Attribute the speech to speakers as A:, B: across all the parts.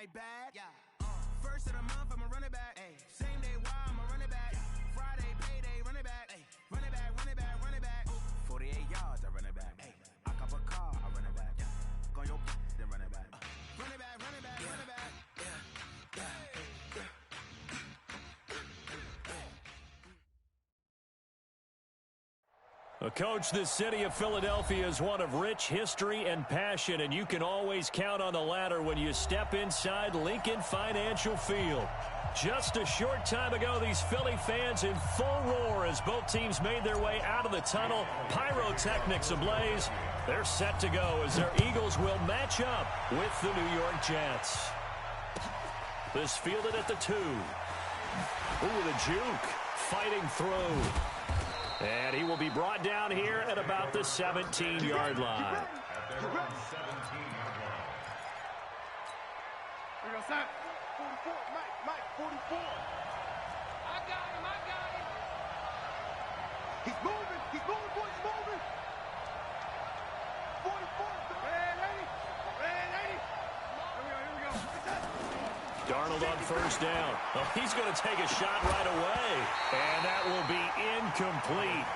A: right back. Yeah. First of the month, I'ma run it back. Ay. Same day, why I'ma run it back. Friday, payday, run it back. Ay. Run it back, run it back, run it back. 48 yards, I run it back. Ay. I cop a car, I run it back. Yeah. Go your then run it back. Run it back, run it back, run it back.
B: Coach, the city of Philadelphia is one of rich history and passion, and you can always count on the latter when you step inside Lincoln Financial Field. Just a short time ago, these Philly fans in full roar as both teams made their way out of the tunnel. Pyrotechnics ablaze. They're set to go as their Eagles will match up with the New York Jets. This fielded at the 2. Ooh, the juke. Fighting through. And he will be brought down here at about the 17-yard line.
C: Here we go, son. 44, Mike, 44. I got him. He's moving, boys, he's moving. 44, red 80. Here we go.
B: Darnold on first down. Oh, he's going to take a shot right away. And that will be incomplete.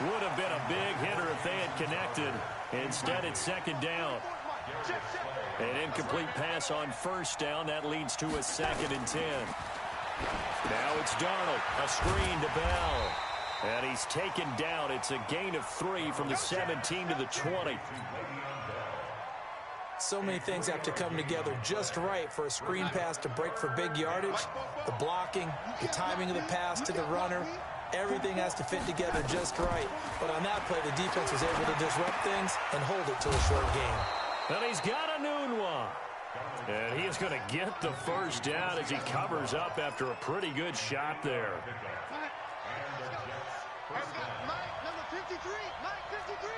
B: Would have been a big hitter if they had connected. Instead, it's second down. An incomplete pass on first down. That leads to a 2nd and 10. Now it's Darnold. A screen to Bell. And he's taken down. It's a gain of 3 from the 17 to the 20.
D: So many things have to come together just right for a screen pass to break for big yardage. The blocking, the timing of the pass to the runner, everything has to fit together just right. But on that play, the defense was able to disrupt things and hold it to a short game.
B: And he's got a noon one. And he is going to get the first down as he covers up after a pretty good shot there.
C: Mike, number 53. Mike, 53.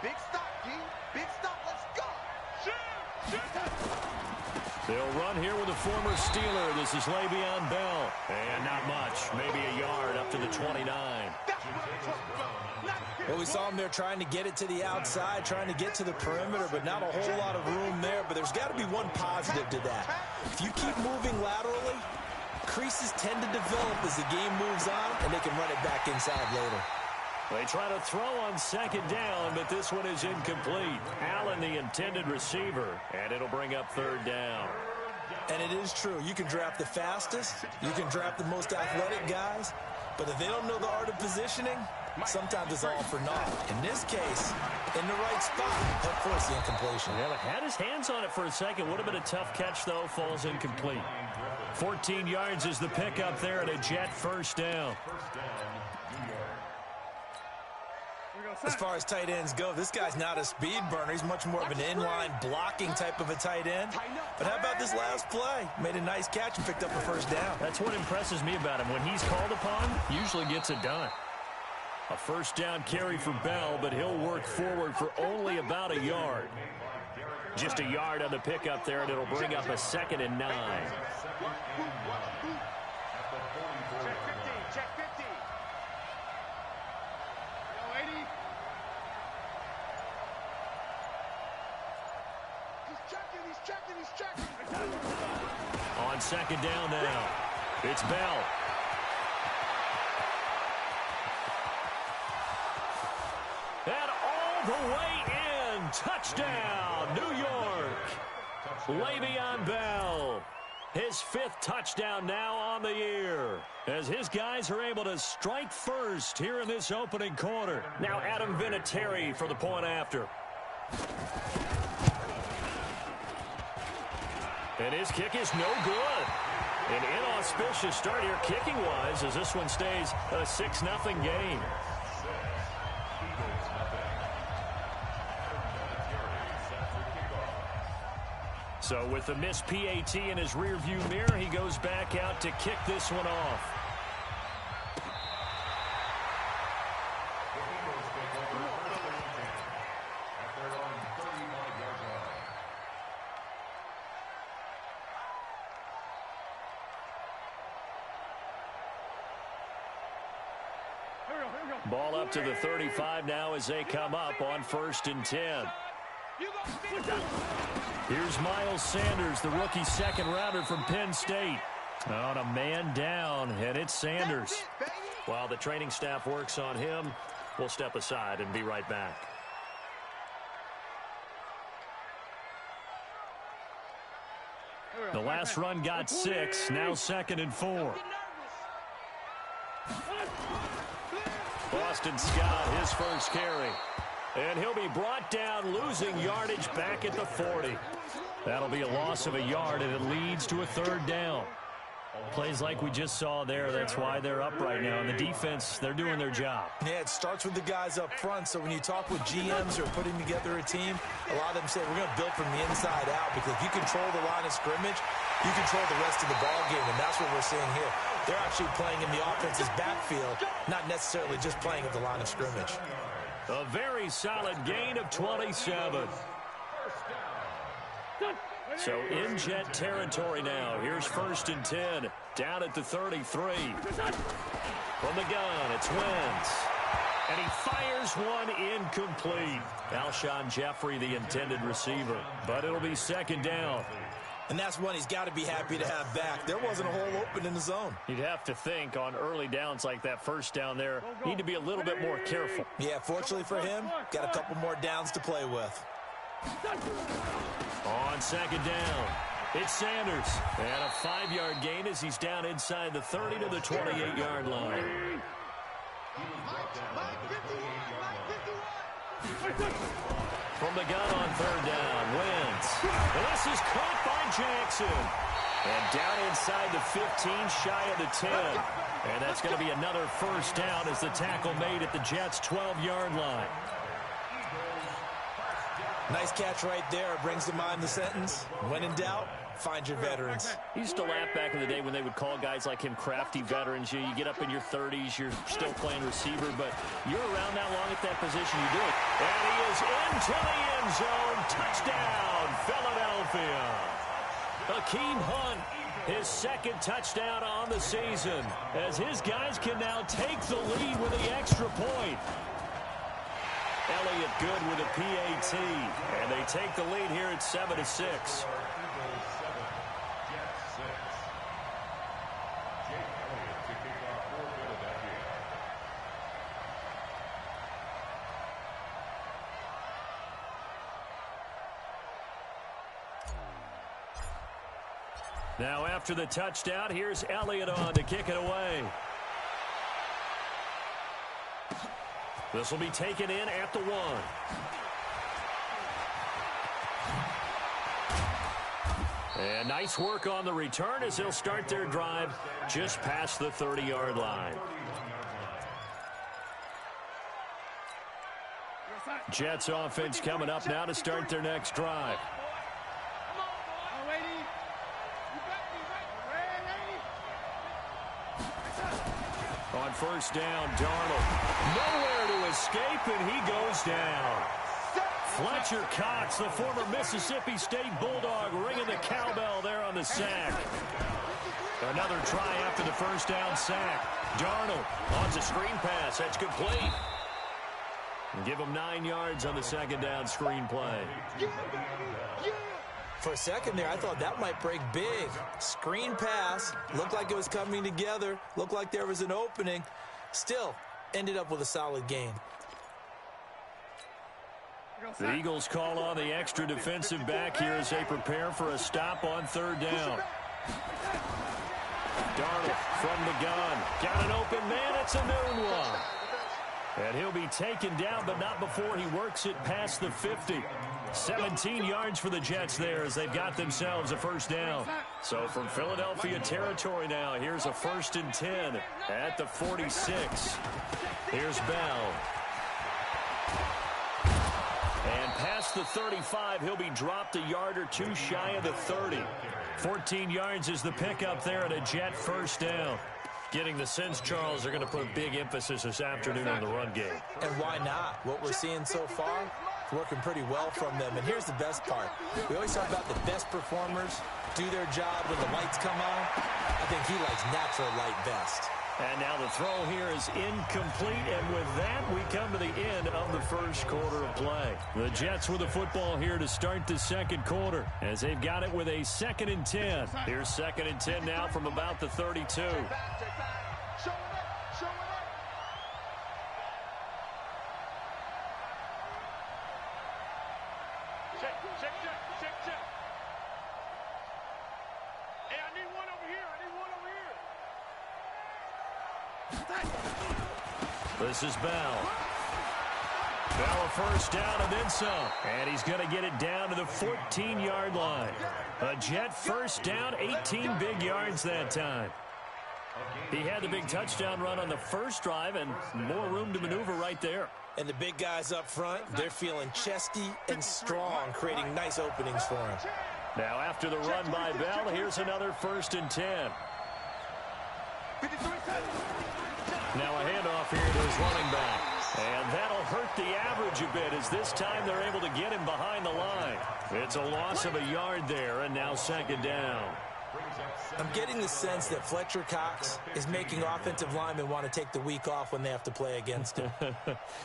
C: Big stop, G. Big stop. Let's go.
B: They'll run here with a former Steeler. This is Le'Veon Bell. And not much. Maybe a yard up to the 29.
D: Well, we saw him there trying to get it to the outside, trying to get to the perimeter, but not a whole lot of room there. But there's got to be one positive to that. If you keep moving laterally, creases tend to develop as the game moves on, and they can run it back inside later.
B: They try to throw on second down, but this one is incomplete. Allen, the intended receiver, and it'll bring up third down.
D: And it is true. You can draft the fastest. You can draft the most athletic guys. But if they don't know the art of positioning, sometimes it's all for naught. In this case, in the right spot, that forced the incompletion.
B: Yeah, but had his hands on it for a second. Would have been a tough catch, though. Falls incomplete. 14 yards is the pickup there and a Jet first down.
D: As far as tight ends go, this guy's not a speed burner. He's much more of an inline blocking type of a tight end. But how about this last play? Made a nice catch and picked up a first down.
B: That's what impresses me about him. When he's called upon, usually gets it done. A first down carry for Bell, but he'll work forward for only about a yard. Just a yard on the pickup there, and it'll bring up a 2nd and 9.
C: Check 50. Yo, 80. He's checking.
B: On second down now, it's Bell. And all the way in, touchdown, New York. Le'Veon Bell, his 5th touchdown now on the year, as his guys are able to strike first here in this opening quarter. Now Adam Vinatieri for the point after. And his kick is no good. An inauspicious start here kicking-wise as this one stays a 6-0 game. So with the missed PAT in his rearview mirror, he goes back out to kick this one off. Ball up to the 35 now as they come up on 1st and 10. Here's Miles Sanders, the rookie second-rounder from Penn State. On a man down, and it's Sanders. While the training staff works on him, we'll step aside and be right back. The last run got 6, now 2nd and 4. Boston Scott, his first carry. And he'll be brought down, losing yardage back at the 40. That'll be a loss of a yard, and it leads to a 3rd down. Plays like we just saw there, that's why they're up right now. And the defense, they're doing their job.
D: Yeah, it starts with the guys up front. So when you talk with GMs who are putting together a team, a lot of them say we're going to build from the inside out, because if you control the line of scrimmage, you control the rest of the ball game, and that's what we're seeing here. They're actually playing in the offense's backfield, not necessarily just playing at the line of scrimmage.
B: A very solid gain of 27. So in Jet territory now. Here's 1st and 10. Down at the 33. From the gun, it's Wentz. And he fires one incomplete. Alshon Jeffrey, the intended receiver. But it'll be 2nd down.
D: And that's one he's got to be happy to have back. There wasn't a hole open in the zone.
B: You'd have to think on early downs like that, 1st down there, need to be a little bit more careful.
D: Yeah, fortunately for him, got a couple more downs to play with.
B: On 2nd down, it's Sanders. And a 5-yard gain as he's down inside the 30 to the 28-yard line. From the gun on 3rd down, Wentz. And this is caught by Jackson. And down inside the 15, shy of the 10. And that's going to be another 1st down as the tackle made at the Jets' 12-yard line.
D: Nice catch right there. Brings to mind the sentence, when in doubt, find your veterans.
B: He used to laugh back in the day when they would call guys like him crafty veterans. You get up in your 30s, you're still playing receiver, but you're around that long at that position, you do it. And he is into the end zone. Touchdown, Philadelphia. Hakeem Hunt, his 2nd touchdown on the season, as his guys can now take the lead with the extra point. Elliott good with a PAT, and they take the lead here at 7-6. Now after the touchdown, here's Elliott on to kick it away. This will be taken in at the 1. And nice work on the return as they'll start their drive just past the 30-yard line. Jets offense coming up now to start their next drive. On 1st down, Darnold. Nowhere to escape, and he goes down. Fletcher Cox, the former Mississippi State Bulldog, ringing the cowbell there on the sack. Another try after the 1st down sack. Darnold launches a screen pass. That's complete. And give him 9 yards on the 2nd down screen play.
D: For a second there, I thought that might break big. Screen pass, looked like it was coming together, looked like there was an opening. Still, ended up with a solid gain.
B: The Eagles call on the extra defensive back here as they prepare for a stop on 3rd down. Darnold from the gun. Got an open man. It's a noon one. And he'll be taken down, but not before he works it past the 50. 17 yards for the Jets there as they've got themselves a 1st down. So from Philadelphia territory now, here's a 1st and 10 at the 46. Here's Bell. And past the 35, he'll be dropped a yard or 2 shy of the 30. 14 yards is the pickup there at a Jet 1st down. Getting the sense, Charles, they're going to put a big emphasis this afternoon on the run game.
D: And why not? What we're seeing so far, working pretty well from them. And here's the best part. We always talk about the best performers do their job when the lights come on. I think he likes natural light best.
B: And now the throw here is incomplete, and with that, we come to the end of the first quarter of play. The Jets with the football here to start the second quarter, as they've got it with a 2nd and 10. Here's 2nd and 10 now from about the 32. This is Bell. Bell a first down and then some. And he's going to get it down to the 14-yard line. A Jet first down, 18 big yards that time. He had the big touchdown run on the first drive and more room to maneuver right there.
D: And the big guys up front, they're feeling chesty and strong, creating nice openings for him.
B: Now after the run by Bell, here's another 1st and 10. Now a handoff here to his running back. And that'll hurt the average a bit as this time they're able to get him behind the line. It's a loss of a yard there, and now 2nd down.
D: I'm getting the sense that Fletcher Cox is making offensive linemen want to take the week off when they have to play against him.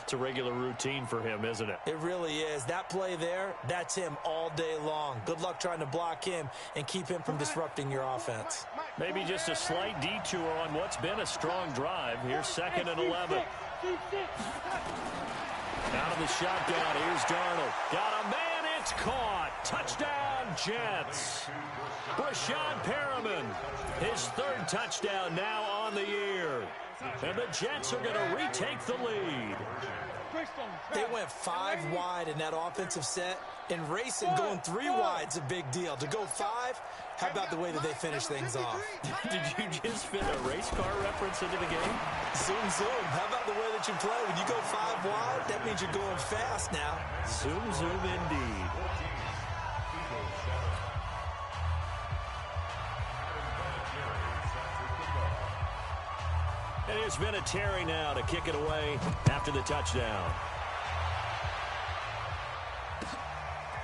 B: It's a regular routine for him, isn't it?
D: It really is. That play there, that's him all day long. Good luck trying to block him and keep him from disrupting your offense.
B: Maybe just a slight detour on what's been a strong drive. Here's 2nd and 11. Out of the shotgun, here's Darnold. Got a man, it's caught. Touchdown, Jets. Brashad Perriman, his 3rd touchdown now on the year. And the Jets are going to retake the lead.
D: They went 5 wide in that offensive set, and racing going 3 wide's a big deal. To go 5, how about the way that they finish things off?
B: Did you just fit a race car reference into the game?
D: Zoom, zoom. How about the way that you play? When you go 5 wide, that means you're going fast now.
B: Zoom, zoom indeed. And it's Vinatieri now to kick it away after the touchdown.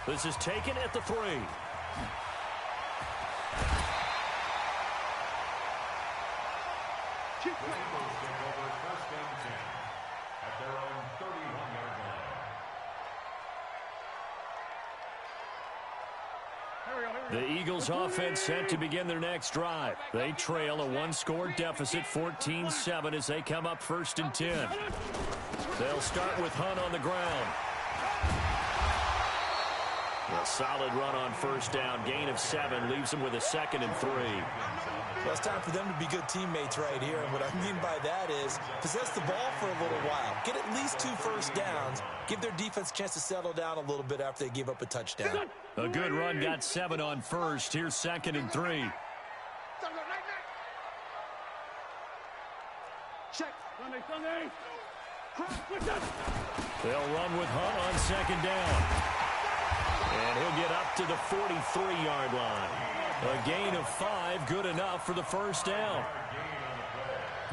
B: This is taken at the 3. The Eagles offense set to begin their next drive. They trail a 1-score deficit, 14-7, as they come up 1st and 10. They'll start with Hunt on the ground. A solid run on 1st down, gain of 7, leaves them with a 2nd and 3.
D: Well, it's time for them to be good teammates right here. And what I mean by that is possess the ball for a little while. Get at least 2 first downs. Give their defense a chance to settle down a little bit after they give up a touchdown.
B: A good run, got 7 on 1st. Here's 2nd and 3. They'll run with Hunt on 2nd down. And he'll get up to the 43-yard line. A gain of 5, good enough for the 1st down.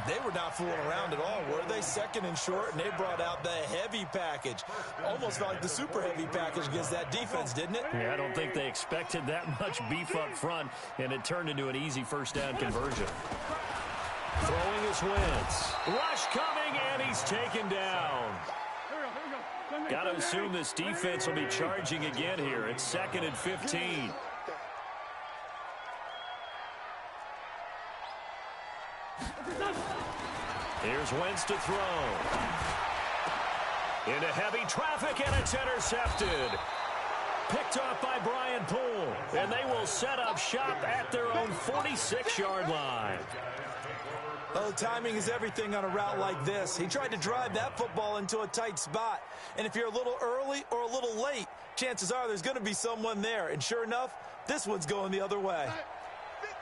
D: They were not fooling around at all, were they? 2nd and short, and they brought out the heavy package. Almost felt like the super heavy package against that defense, didn't it?
B: Yeah, I don't think they expected that much beef up front, and it turned into an easy 1st down conversion. Throwing his Wentz. Rush coming, and he's taken down. Got to assume this defense will be charging again here. It's 2nd and 15. Here's Wentz to throw. Into heavy traffic, and it's intercepted. Picked off by Brian Poole, and they will set up shop at their own 46-yard line.
D: Oh, timing is everything on a route like this. He tried to drive that football into a tight spot. And if you're a little early or a little late, chances are there's going to be someone there. And sure enough, this one's going the other way.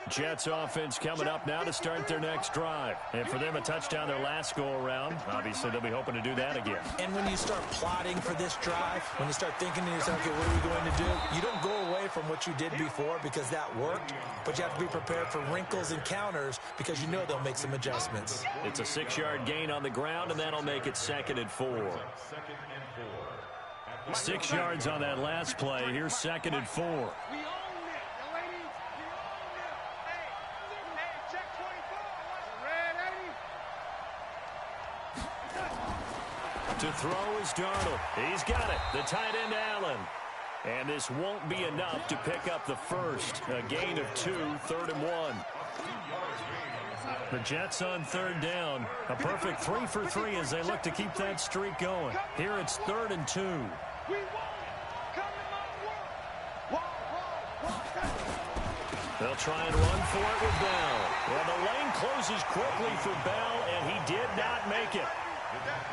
B: Jets offense coming up now to start their next drive. And for them, a touchdown their last go-around. Obviously, they'll be hoping to do that again.
D: And when you start plotting for this drive, when you start thinking to yourself, okay, what are we going to do? You don't go away from what you did before because that worked, but you have to be prepared for wrinkles and counters because you know they'll make some adjustments.
B: It's a 6-yard gain on the ground, and that'll make it 2nd and 4. 6 yards on that last play. Here's 2nd and 4. To throw is Darnold. He's got it. The tight end, Allen. And this won't be enough to pick up the first. A gain of 2, 3rd and 1. The Jets on 3rd down. A perfect 3 for 3 as they look to keep that streak going. Here it's 3rd and 2. They'll try and run for it with Bell. Well, the lane closes quickly for Bell, and he did not make it.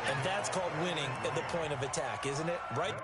D: And that's called winning at the point of attack, isn't it? Right?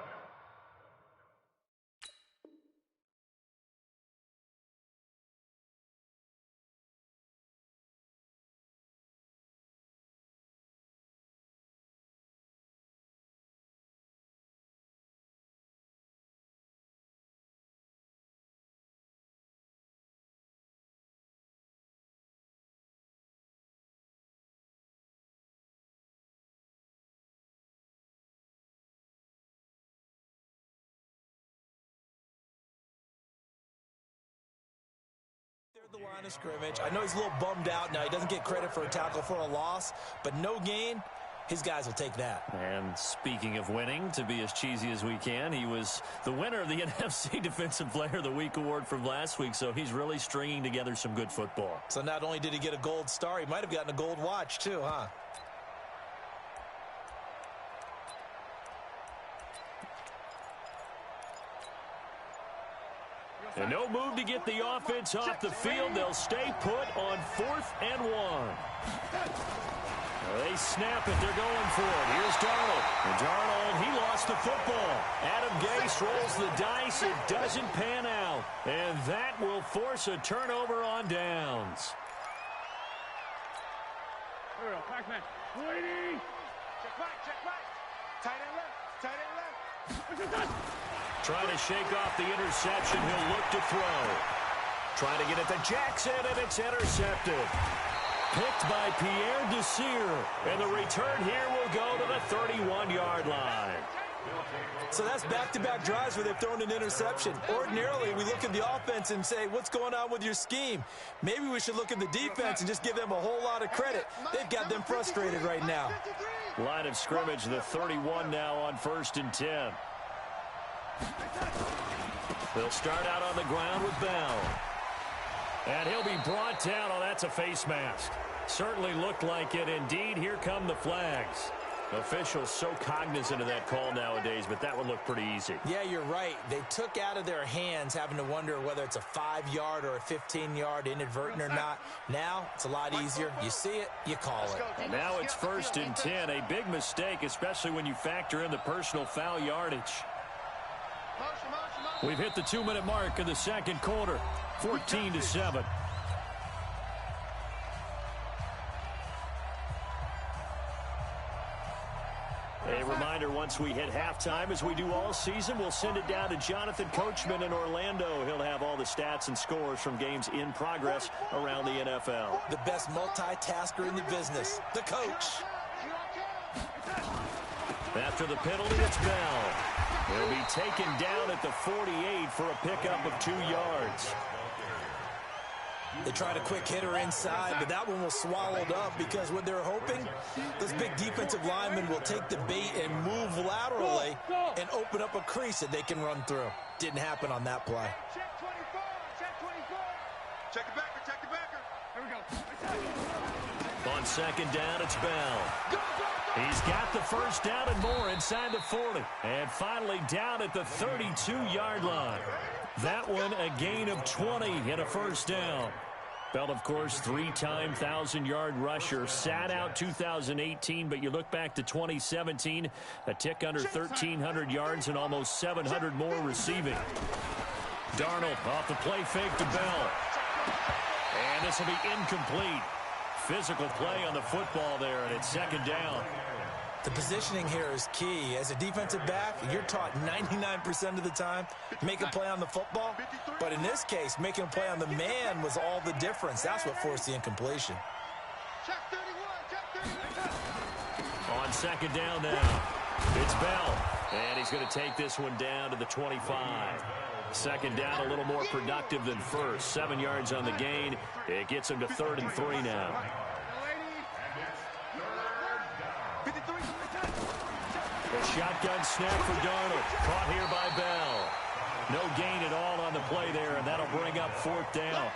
D: The line of scrimmage. I know he's a little bummed out now. He doesn't get credit for a tackle for a loss, but no gain, his guys will take that.
B: And speaking of winning, to be as cheesy as we can, he was the winner of the NFC Defensive Player of the Week award from last week, so he's really stringing together some good football.
D: So not only did he get a gold star, he might have gotten a gold watch too, huh?
B: And no move to get the offense off the field. They'll stay put on 4th and 1. They snap it. They're going for it. Here's Darnold. And Darnold, he lost the football. Adam Gase rolls the dice. It doesn't pan out. And that will force a turnover on downs.
C: Here we go. Pac-Man. Lady. Check right. Check right. Tight end left. Tight end left.
B: Trying to shake off the interception. He'll look to throw. Trying to get it to Jackson, and it's intercepted. Picked by Pierre Desir. And the return here will go to the 31-yard line.
D: So that's back-to-back drives where they've thrown an interception. Ordinarily, we look at the offense and say, what's going on with your scheme? Maybe we should look at the defense and just give them a whole lot of credit. They've got them frustrated right now.
B: Line of scrimmage, the 31 now on 1st and 10. They'll start out on the ground with Bell. And he'll be brought down. Oh, that's a face mask. Certainly looked like it. Indeed, here come the flags. Officials so cognizant of that call nowadays, but that would look pretty easy.
D: Yeah, you're right. They took out of their hands having to wonder whether it's a 5-yard or a 15-yard inadvertent or not. Now, it's a lot easier. You see it, you call it.
B: And now it's 1st and 10. A big mistake, especially when you factor in the personal foul yardage. We've hit the 2-minute mark in the second quarter, 14-7. A reminder, once we hit halftime, as we do all season, we'll send it down to Jonathan Coachman in Orlando. He'll have all the stats and scores from games in progress around the NFL.
D: The best multitasker in the business, the coach.
B: After the penalty, it's Bell. He'll be taken down at the 48 for a pickup of 2 yards.
D: They tried a quick hitter inside, but that one was swallowed up because what they're hoping, this big defensive lineman will take the bait and move laterally and open up a crease that they can run through. Didn't happen on that play.
C: Check 24. Check 24. Check the backer. Check the backer. Here we go.
B: On 2nd down, it's Bell. He's got the first down and more inside the 40. And finally down at the 32-yard line. That one a gain of 20 and a first down. Bell, of course, 3-time 1,000-yard rusher. Sat out 2018, but you look back to 2017, a tick under 1,300 yards and almost 700 more receiving. Darnold off the play fake to Bell. And this will be incomplete. Physical play on the football there, and it's 2nd down.
D: The positioning here is key. As a defensive back, you're taught 99% of the time, make a play on the football. But in this case, making a play on the man was all the difference. That's what forced the incompletion.
C: Check 31. Check 31.
B: On 2nd down now, it's Bell. And he's going to take this one down to the 25. 2nd down, a little more productive than first. 7 yards on the gain. It gets him to 3rd and 3 now. shotgun snap for Darnold. Caught here by Bell. No gain at all on the play there, and that'll bring up 4th down.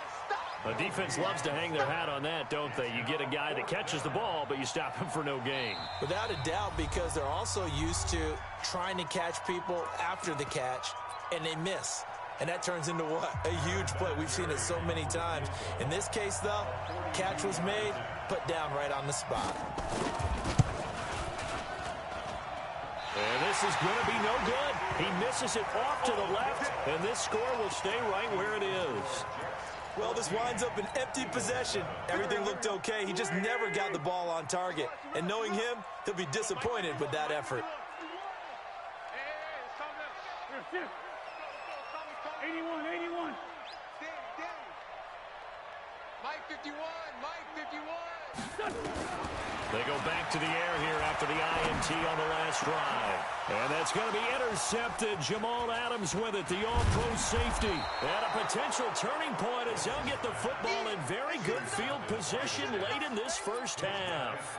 B: The defense loves to hang their hat on that, don't they? You get a guy that catches the ball, but you stop him for no gain.
D: Without a doubt, because they're also used to trying to catch people after the catch, and they miss. And that turns into what? A huge play. We've seen it so many times. In this case, though, catch was made, put down right on the spot.
B: And this is going to be no good. He misses it off to the left, and this score will stay right where it is.
D: Well, this winds up an empty possession. Everything looked okay. He just never got the ball on target. And knowing him, he'll be disappointed with that effort.
C: 81.
E: Mike 51.
B: They go back to the air here after the INT on the last drive. And that's going to be intercepted. Jamal Adams with it, the all-pro safety. And a potential turning point as they'll get the football in very good field position late in this first half.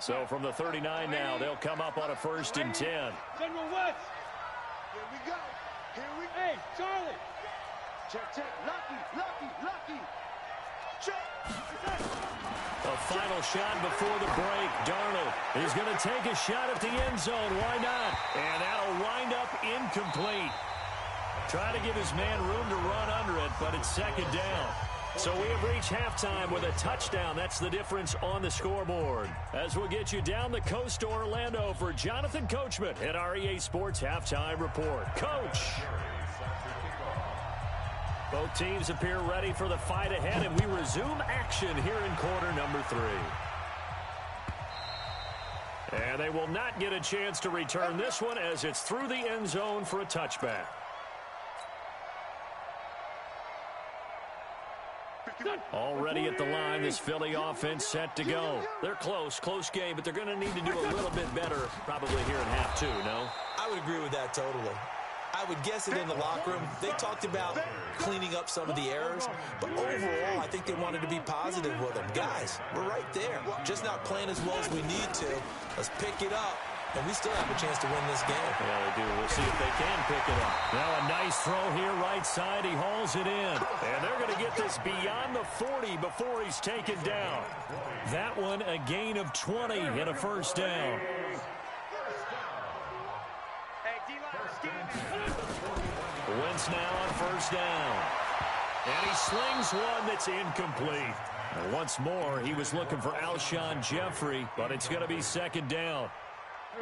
B: So from the 39 now, they'll come up on a 1st and 10.
C: General West.
E: Here we go.
C: Hey, Charlie.
E: Check. Lucky. Check.
B: A final shot before the break. Darnold is going to take a shot at the end zone. Why not? And that'll wind up incomplete. Try to give his man room to run under it, but it's 2nd down. So we have reached halftime with a touchdown. That's the difference on the scoreboard. As we'll get you down the coast to Orlando for Jonathan Coachman at our EA Sports Halftime Report. Coach! Both teams appear ready for the fight ahead, and we resume action here in quarter number 3. And they will not get a chance to return this one as it's through the end zone for a touchback. Already at the line, this Philly offense set to go. They're close game, but they're going to need to do a little bit better probably here in half 2, no?
D: I would agree with that totally. I would guess it in the locker room. They talked about cleaning up some of the errors, but overall, I think they wanted to be positive with them. Guys, we're right there. Just not playing as well as we need to. Let's pick it up, and we still have a chance to win this game.
B: Yeah, they do. We'll see if they can pick it up. Now a nice throw here right side. He hauls it in. And they're going to get this beyond the 40 before he's taken down. That one a gain of 20 and a 1st down. Wentz now on 1st down. And he slings one that's incomplete. And once more, he was looking for Alshon Jeffrey, but it's going to be 2nd down.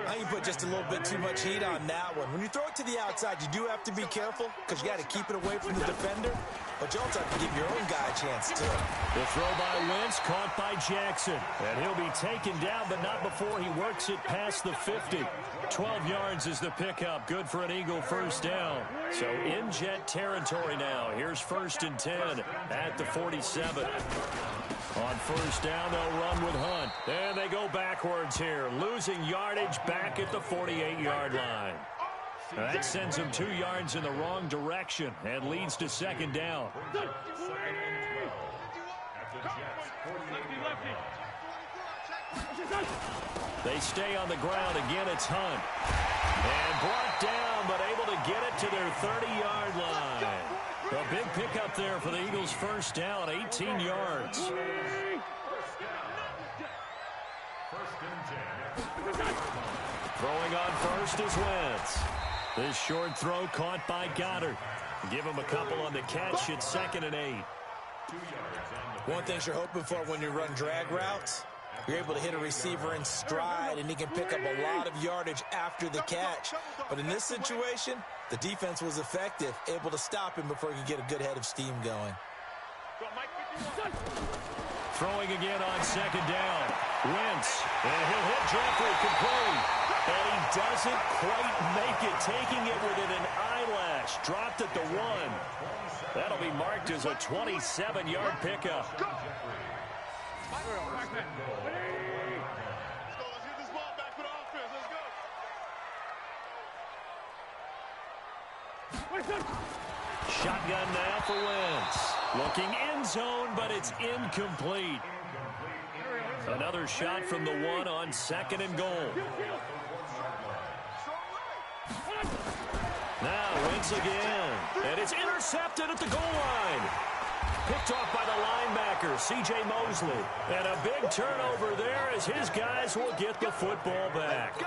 D: I think you put just a little bit too much heat on that one. When you throw it to the outside, you do have to be careful because you got to keep it away from the defender, but you also have to give your own guy a chance too.
B: The throw by Wentz, caught by Jackson. And he'll be taken down, but not before he works it past the 50. 12 yards is the pickup. Good for an Eagle 1st down. So in Jet territory now. Here's 1st and 10 at the 47. On 1st down, they'll run with Hunt. And they go backwards here, losing yardage back at the 48-yard line. That sends them 2 yards in the wrong direction and leads to 2nd down. They stay on the ground. Again, it's Hunt. And brought down, but able to get it to their 30-yard line. A big pickup there for the Eagles' 1st down, 18 yards. Throwing on 1st is Wentz. This short throw caught by Goddard. Give him a couple on the catch. It's 2nd and 8.
D: One thing you're hoping for when you run drag routes, you're able to hit a receiver in stride, and he can pick up a lot of yardage after the catch. But in this situation, the defense was effective, able to stop him before he could get a good head of steam going.
B: Throwing again on 2nd down. Wentz, and he'll hit Jeffrey complete. And he doesn't quite make it, taking it within an eyelash. Dropped at the 1. That'll be marked as a 27-yard pickup. Shotgun now for Wentz. Looking end zone, but it's incomplete. Another shot from the one on 2nd and goal. Now Wentz again. And it's intercepted at the goal line. Picked off by the linebacker, C.J. Mosley. And a big turnover there as his guys will get the football back.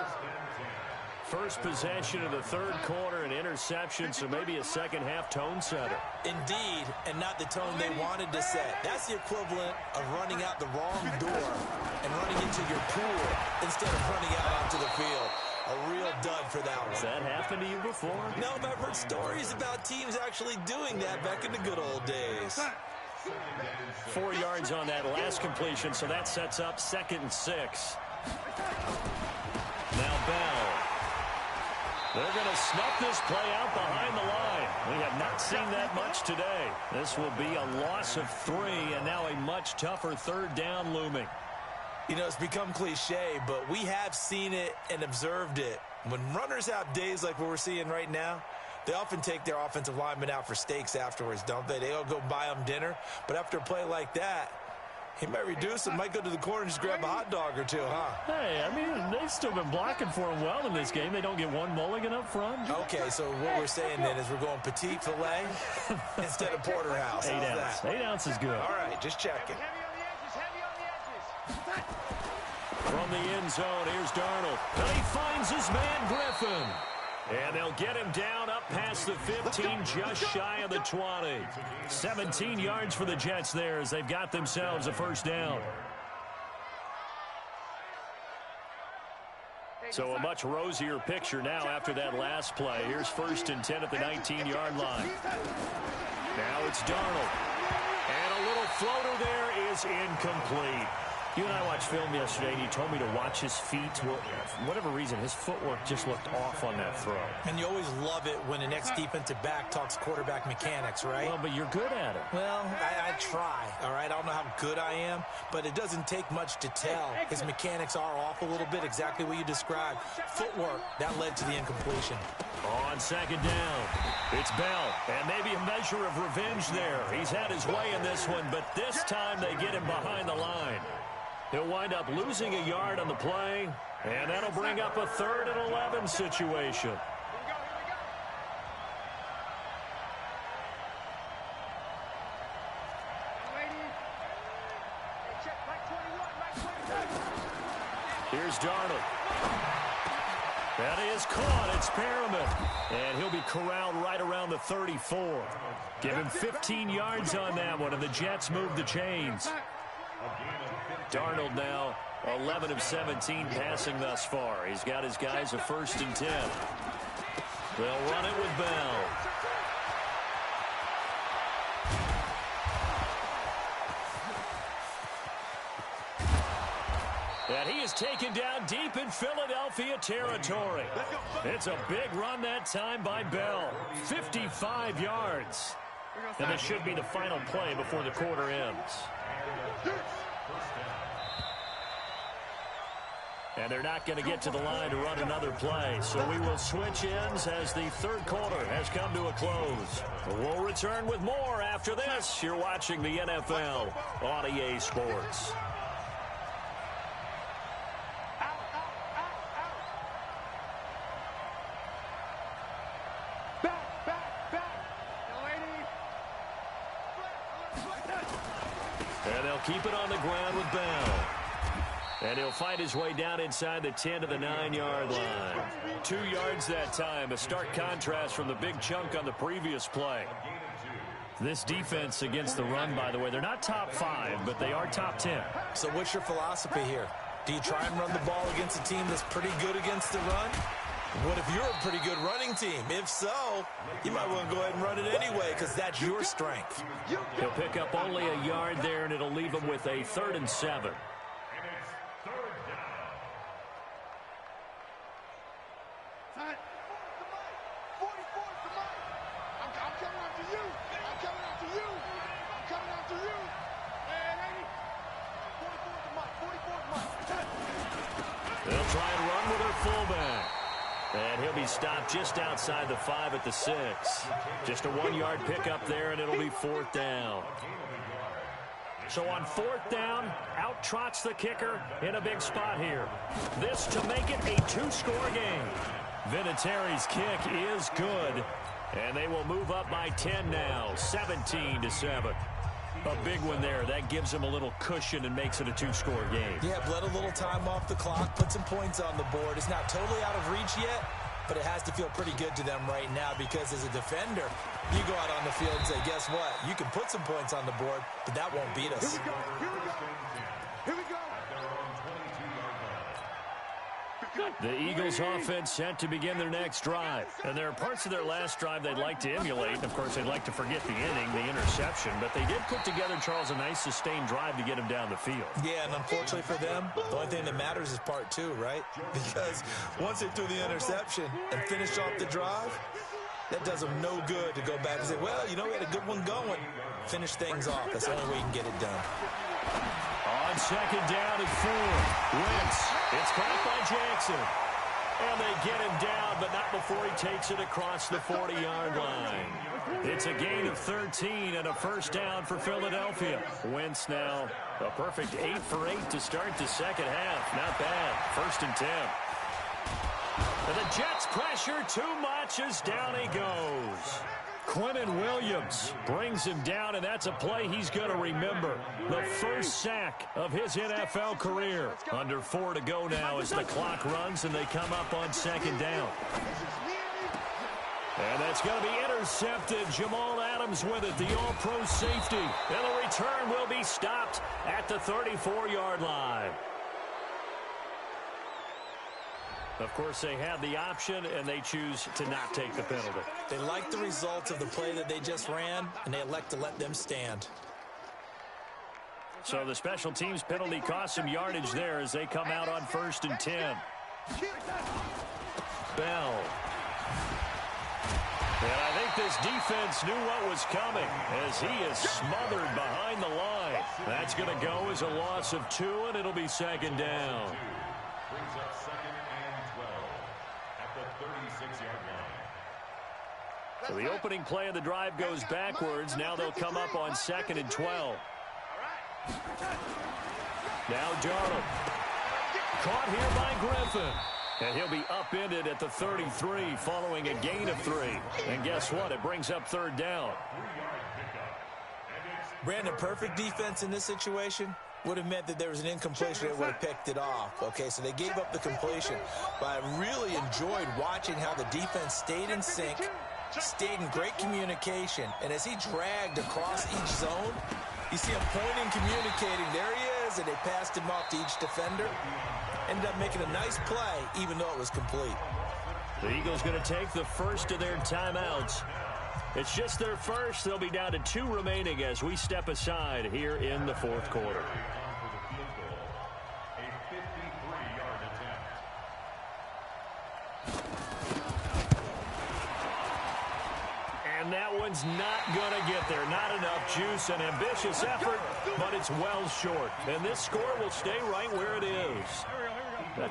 B: First possession of the third quarter, an interception, so maybe a second-half tone setter.
D: Indeed, and not the tone they wanted to set. That's the equivalent of running out the wrong door and running into your pool instead of running out onto the field. A real dud for that one.
B: Has that happened to you before?
D: No, but I've heard stories about teams actually doing that back in the good old days.
B: 4 yards on that last completion, so that sets up 2nd and 6. Now Bell. They're going to snuff this play out behind the line. We have not seen that much today. This will be a loss of 3, and now a much tougher third down looming.
D: You know, it's become cliche, but we have seen it and observed it. When runners have days like what we're seeing right now, they often take their offensive linemen out for steaks afterwards, don't they? They all go buy them dinner. But after a play like that, he might reduce him, might go to the corner and just grab a hot dog or two, huh?
B: Hey, I mean, they've still been blocking for him well in this game. They don't get one mulligan up front.
D: Okay, so what we're saying then is we're going petite filet instead of porterhouse.
B: 8
D: How's
B: ounce.
D: that?
B: 8 ounce is good.
D: All right, just checking.
E: Heavy on the edges.
B: From the end zone, here's Darnold. And he finds his man Griffin. And they'll get him down up past the 15, just shy of the 20. 17 yards for the Jets there as they've got themselves a first down. So a much rosier picture now after that last play. Here's 1st and 10 at the 19-yard line. Now it's Darnold. And a little floater there is incomplete. You and I watched film yesterday, and you told me to watch his feet. Well, for whatever reason, his footwork just looked off on that throw.
D: And you always love it when an ex-defensive back talks quarterback mechanics, right?
B: Well, but you're good at it.
D: Well, I try, all right? I don't know how good I am, but it doesn't take much to tell. His mechanics are off a little bit, exactly what you described. Footwork, that led to the incompletion.
B: On 2nd down, it's Bell, and maybe a measure of revenge there. He's had his way in this one, but this time they get him behind the line. He'll wind up losing a yard on the play, and that'll bring up a 3rd and 11 situation. Here's Darnold. That is caught. It's Perriman. And he'll be corralled right around the 34. Give him 15 yards on that one, and the Jets move the chains. Darnold now 11 of 17 passing thus far. He's got his guys a 1st and 10. They'll run it with Bell. And he is taken down deep in Philadelphia territory. It's a big run that time by Bell. 55 yards. And this should be the final play before the quarter ends. And they're not going to get to the line to run another play. So we will switch ends as the third quarter has come to a close. We'll return with more after this. You're watching the NFL on EA Sports. And they'll keep it on the ground with Bell. And he'll fight his way down inside the 10 to the 9-yard line. 2 yards that time. A stark contrast from the big chunk on the previous play. This defense against the run, by the way, they're not top 5, but they are top 10.
D: So what's your philosophy here? Do you try and run the ball against a team that's pretty good against the run? What if you're a pretty good running team? If so, you might want to go ahead and run it anyway because that's your strength.
B: He'll pick up only a yard there, and it'll leave him with a 3rd and 7. They'll try and run with their fullback. And he'll be stopped just outside the 5 at the 6. Just a 1-yard pickup there, and it'll be 4th down. So on 4th down, out trots the kicker in a big spot here. This to make it a 2-score game. Vinatieri's kick is good, and they will move up by 10 now, 17-7. A big one there. That gives them a little cushion and makes it a 2-score game.
D: Yeah, bled a little time off the clock, put some points on the board. It's not totally out of reach yet, but it has to feel pretty good to them right now because as a defender, you go out on the field and say, guess what? You can put some points on the board, but that won't beat us.
C: Here we go. Here we go. Here we go.
B: The Eagles offense set to begin their next drive. And there are parts of their last drive they'd like to emulate. Of course, they'd like to forget the inning, the interception. But they did put together, Charles, a nice sustained drive to get him down the field.
D: Yeah, and unfortunately for them, the only thing that matters is part 2, right? Because once they threw the interception and finished off the drive, that does them no good to go back and say, well, you know, we had a good one going. Finish things off. That's the only way you can get it done.
B: On 2nd down and 4. Wentz. It's caught by Jackson. And they get him down, but not before he takes it across the 40-yard line. It's a gain of 13 and a 1st down for Philadelphia. Wentz now a perfect 8 for 8 to start the second half. Not bad. 1st and 10. And the Jets pressure too much as down he goes. Quentin Williams brings him down, and that's a play he's going to remember. The first sack of his NFL career. Under 4 to go now as the clock runs, and they come up on 2nd down. And that's going to be intercepted. Jamal Adams with it, the all-pro safety. And the return will be stopped at the 34-yard line. Of course, they have the option, and they choose to not take the penalty.
D: They like the results of the play that they just ran, and they elect to let them stand.
B: So the special teams penalty costs some yardage there as they come out on 1st and 10. Bell. And I think this defense knew what was coming as he is smothered behind the line. That's going to go as a loss of 2, and it'll be 2nd down.
F: Brings up 2nd and 12 at the 36-yard line.
B: So the opening play of the drive goes backwards. Now they'll come up on 2nd and 12. Now Darnold. Caught here by Griffin. And he'll be upended at the 33 following a gain of 3. And guess what? It brings up 3rd down.
D: Brandon, perfect defense in this situation would have meant that there was an incompletion that would have picked it off. Okay, so they gave up the completion. But I really enjoyed watching how the defense stayed in sync, stayed in great communication. And as he dragged across each zone, you see him pointing, communicating. There he is, and they passed him off to each defender. Ended up making a nice play, even though it was complete.
B: The Eagles going to take the first of their timeouts. It's just their first. They'll be down to 2 remaining as we step aside here in the 4th quarter.
F: A 53-yard attempt.
B: And that one's not going to get there. Not enough juice. An ambitious effort, but it's well short. And this score will stay right where it is.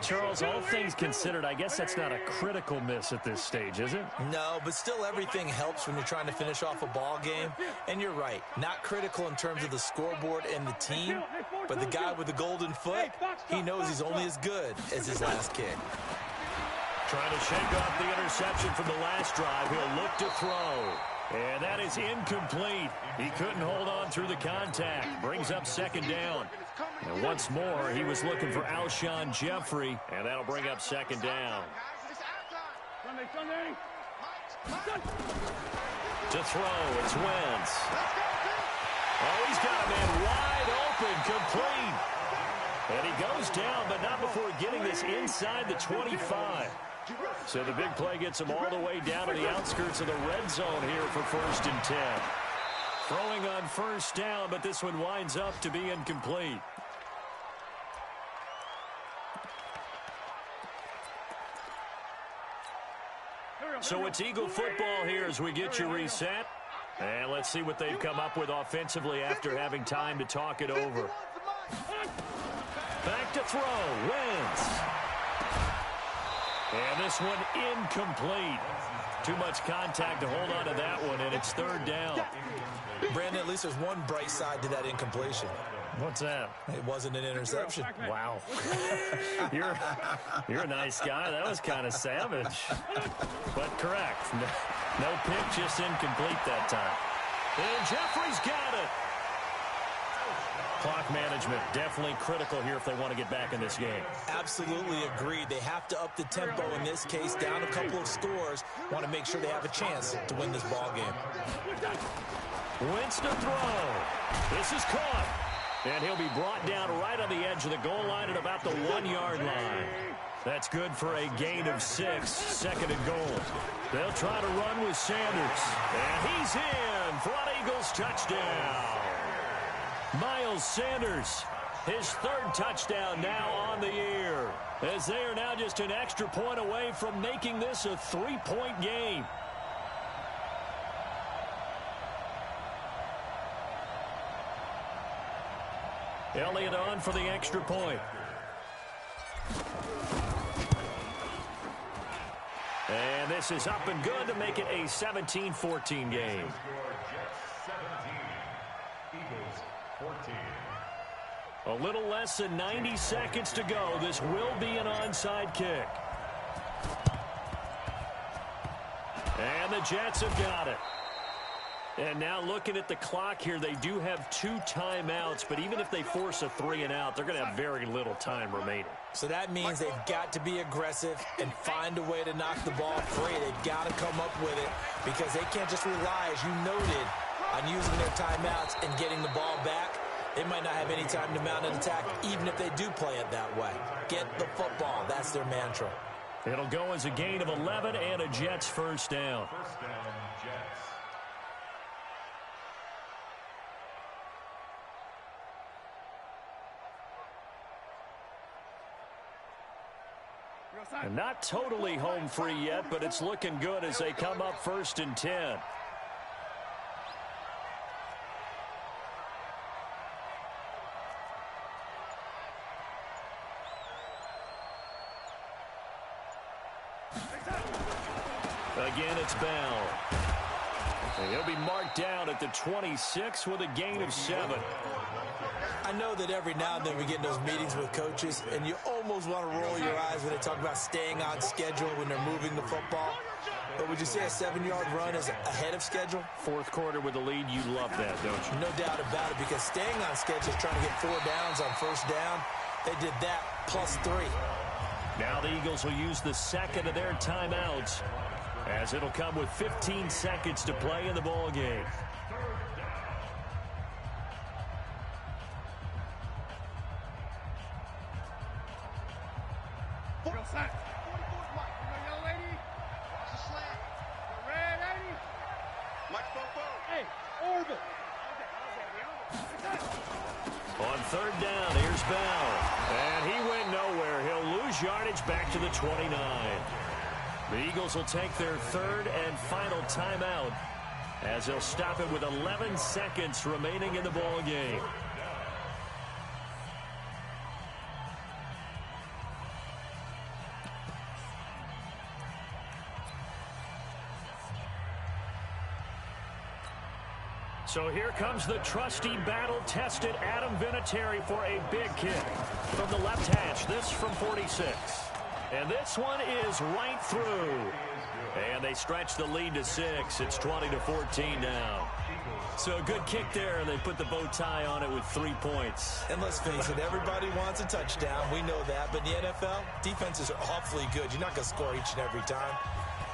B: Charles, all things considered, I guess that's not a critical miss at this stage, is it?
D: No, but still everything helps when you're trying to finish off a ball game. And you're right, not critical in terms of the scoreboard and the team, but the guy with the golden foot, he knows he's only as good as his last kick.
B: Trying to shake off the interception from the last drive. He'll look to throw. And that is incomplete. He couldn't hold on through the contact. Brings up 2nd down. And once more, he was looking for Alshon Jeffrey, and that'll bring up 2nd down. To throw, it's Wentz. Oh, he's got a man wide open, complete. And he goes down, but not before getting this inside the 25. So the big play gets him all the way down to the outskirts of the red zone here for 1st and 10. Throwing on 1st down, but this one winds up to be incomplete. So it's Eagle football here as we get you reset. And let's see what they've come up with offensively after having time to talk it over. Back to throw. Wentz. And this one incomplete. Too much contact to hold on to that one, and it's third down.
D: Brandon, at least there's one bright side to that incompletion.
B: What's that?
D: It wasn't an interception.
B: Wow. You're a nice guy. That was kind of savage. But correct. No pick, just incomplete that time. And Jeffrey's got it. Clock management, definitely critical here if they want to get back in this game.
D: Absolutely agreed. They have to up the tempo in this case, down a couple of scores. Want to make sure they have a chance to win this ball game.
B: Wentz to throw. This is caught. And he'll be brought down right on the edge of the goal line at about the 1-yard line. That's good for a gain of 6, second and goal. They'll try to run with Sanders. And he's in for an Eagles touchdown. Miles Sanders, his third touchdown now on the year, as they are now just an extra point away from making this a 3-point game. Elliott on for the extra point. And this is up and good to make it a 17-14 game. A little less than 90 seconds to go. This will be an onside kick. And the Jets have got it. And now looking at the clock here, they do have 2 timeouts, but even if they force a 3-and-out, they're going to have very little time remaining.
D: So that means they've got to be aggressive and find a way to knock the ball free. They've got to come up with it because they can't just rely, as you noted, on using their timeouts and getting the ball back. They might not have any time to mount an attack, even if they do play it that way. Get the football. That's their mantra.
B: It'll go as a gain of 11 and a Jets first down.
F: First down, Jets.
B: And not totally home free yet, but it's looking good as they come up 1st and 10. Again, it's Bell. And he'll be marked down at the 26 with a gain of 7.
D: I know that every now and then we get in those meetings with coaches, and you almost want to roll your eyes when they talk about staying on schedule when they're moving the football. But would you say a 7-yard run is ahead of schedule?
B: Fourth quarter with the lead, you love that, don't you?
D: No doubt about it, because staying on schedule is trying to get 4 downs on first down. They did that plus 3.
B: Now the Eagles will use the second of their timeouts, as it'll come with 15 seconds to play in the ball game. On third down, here's Bell. And he went nowhere. He'll lose yardage back to the 29. The Eagles will take their third and final timeout, as they'll stop it with 11 seconds remaining in the ball game. So here comes the trusty, battle-tested Adam Vinatieri for a big kick from the left hash. This from 46. And this one is right through. And they stretch the lead to 6. It's 20-14 now. So a good kick there, and they put the bow tie on it with 3 points.
D: And let's face it, everybody wants a touchdown. We know that. But in the NFL, defenses are awfully good. You're not going to score each and every time.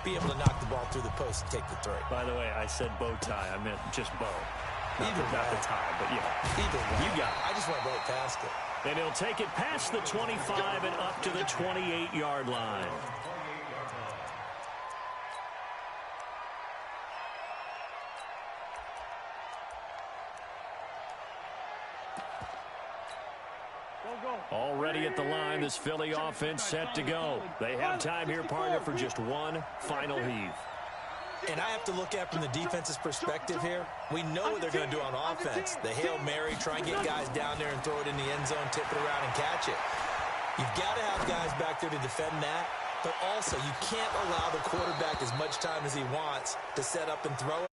D: Be able to knock the ball through the post and take the 3.
B: By the way, I said bow tie. I meant just bow. Not the tie, but yeah.
D: Either way.
B: You got it.
D: I just went right past it.
B: And he'll take it past the 25 and up to the 28-yard line. Already at the line, this Philly offense set to go. They have time here, partner, for just one final heave.
D: And I have to look at from the defense's perspective here. We know what they're going to do on offense. The Hail Mary, try and get guys down there and throw it in the end zone, tip it around and catch it. You've got to have guys back there to defend that. but also you can't allow the quarterback as much time as he wants to set up and throw it.